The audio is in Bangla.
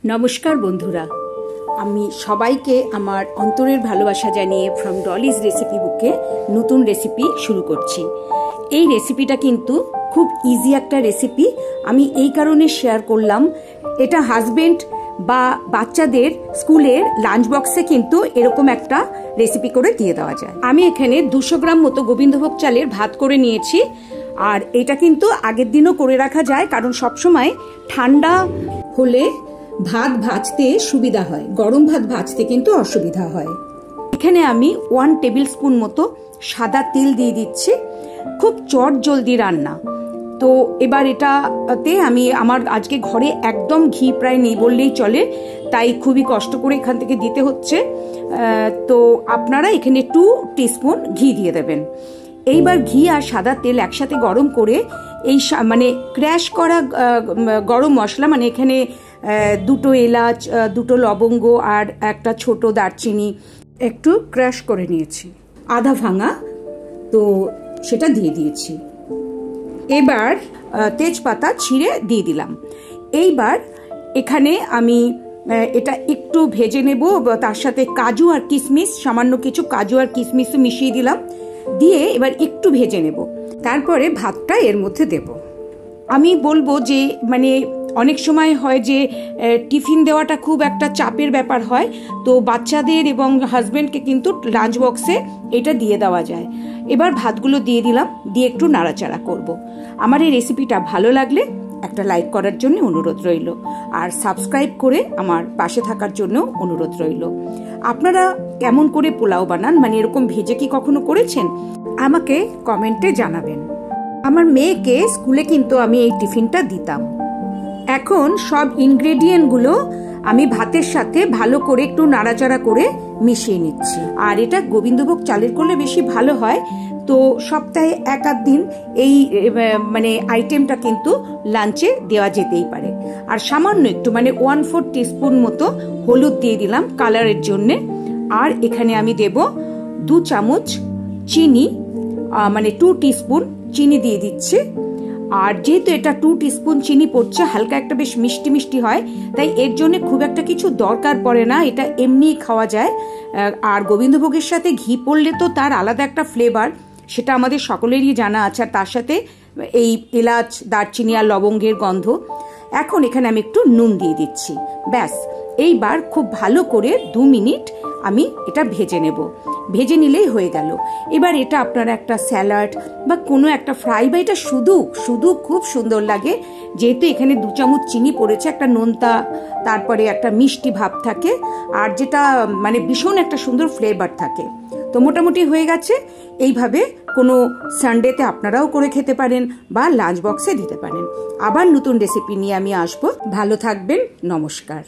নমস্কার বন্ধুরা, আমি সবাইকে আমার অন্তরের ভালোবাসা জানিয়ে ফ্রম ডলিজ রেসিপি বুকে নতুন রেসিপি শুরু করছি। এই রেসিপিটা কিন্তু খুব ইজি একটা রেসিপি। আমি এই কারণে শেয়ার করলাম, এটা হাজবেন্ড বা বাচ্চাদের স্কুলের লাঞ্চ বক্সে কিন্তু এরকম একটা রেসিপি করে দিয়ে দেওয়া যায়। আমি এখানে 200 গ্রাম মতো গোবিন্দভোগ চালের ভাত করে নিয়েছি। আর এটা কিন্তু আগের দিনও করে রাখা যায়, কারণ সবসময় ঠান্ডা হলে ভাত ভাজতে সুবিধা হয়, গরম ভাত ভাজতে কিন্তু অসুবিধা হয়। এখানে আমি 1 টেবিল স্পুন মতো সাদা তেল দিয়ে দিচ্ছি। খুব চট জলদি রান্না। তো এবার এটাতে আমার আজকে ঘরে একদম ঘি প্রায় নেই বললেই চলে, তাই খুবই কষ্ট করে এখান থেকে দিতে হচ্ছে। তো আপনারা এখানে 2 টিস্পুন ঘি দিয়ে দেবেন। এইবার ঘি আর সাদা তেল একসাথে গরম করে এই ক্র্যাশ করা গরম মশলা, মানে এখানে 2 এলাচ, 2 লবঙ্গ আর একটা ছোট দারচিনি একটু ক্র্যাশ করে নিয়েছি, আধা ভাঙা, তো সেটা দিয়ে দিয়েছি। এবার তেজপাতা ছিঁড়ে দিয়ে দিলাম। এইবার এখানে আমি এটা একটু ভেজে নেব, তার সাথে কাজু আর কিশমিশ, সামান্য কিছু কাজু আর কিশমিশও মিশিয়ে দিলাম, দিয়ে এবার একটু ভেজে নেব। তারপরে ভাতটা এর মধ্যে দেব। আমি বলবো যে অনেক সময় হয় যে টিফিন দেওয়াটা খুব একটা চাপের ব্যাপার হয়, তো বাচ্চাদের এবং হাজব্যান্ডকে কিন্তু লাঞ্চ বক্সে এটা দিয়ে দেওয়া যায়। এবার ভাতগুলো দিয়ে দিলাম, দিয়ে একটু নাড়াচাড়া করব। আমার এই রেসিপিটা ভালো লাগলে একটা লাইক করার জন্য অনুরোধ রইল, আর সাবস্ক্রাইব করে আমার পাশে থাকার জন্য অনুরোধ রইল। আপনারা কেমন করে পোলাও বানান, এরকম ভেজে কি কখনো করেছেন? আমাকে কমেন্টে জানাবেন। আমার মেয়েকে স্কুলে কিন্তু আমি এই টিফিনটা দিতাম। এখন সব ইনগ্রেডিয়েন্টগুলো আমি ভাতের সাথে ভালো করে একটু নাড়াচাড়া করে মিশিয়ে নিচ্ছি। আর এটা গোবিন্দভোগ চালের করলে বেশি ভালো হয়। তো সপ্তাহে 1-8 দিন এই আইটেমটা কিন্তু লাঞ্চে দেওয়া যেতেই পারে। আর সামান্য একটু 1/4 টিস্পুন মতো হলুদ দিয়ে দিলাম কালারের জন্যে। আর এখানে আমি দেব 2 চামচ চিনি, 2 টিস্পুন চিনি দিয়ে দিচ্ছি। আর যেহেতু এটা 2 টিস্পুন চিনি পড়ছে, হালকা একটা বেশ মিষ্টি মিষ্টি হয়, তাই এর জন্য খুব একটা কিছু দরকার পড়ে না, এটা এমনিই খাওয়া যায়। আর গোবিন্দভোগের সাথে ঘি পড়লে তো তার আলাদা একটা ফ্লেভার, সেটা আমাদের সকলেরই জানা আছে। আর তার সাথে এই এলাচ, দারচিনি আর লবঙ্গের গন্ধ। এখন এখানে আমি একটু নুন দিয়ে দিচ্ছি, ব্যাস। এইবার খুব ভালো করে 2 মিনিট আমি এটা ভেজে নেব। ভেজে নিলেই হয়ে গেল। এবার এটা আপনারা একটা স্যালাড বা কোনো একটা ফ্রাই, বা এটা শুধু খুব সুন্দর লাগে, যেহেতু এখানে 2 চামচ চিনি পড়েছে, একটা নোনতা, তারপরে একটা মিষ্টি ভাব থাকে, আর যেটা ভীষণ একটা সুন্দর ফ্লেভার থাকে। তো মোটামুটি হয়ে গেছে। এইভাবে কোনো সানডেতে আপনারাও করে খেতে পারেন বা লাঞ্চ বক্সে দিতে পারেন। আবার নতুন রেসিপি নিয়ে আমি আসবো। ভালো থাকবেন, নমস্কার।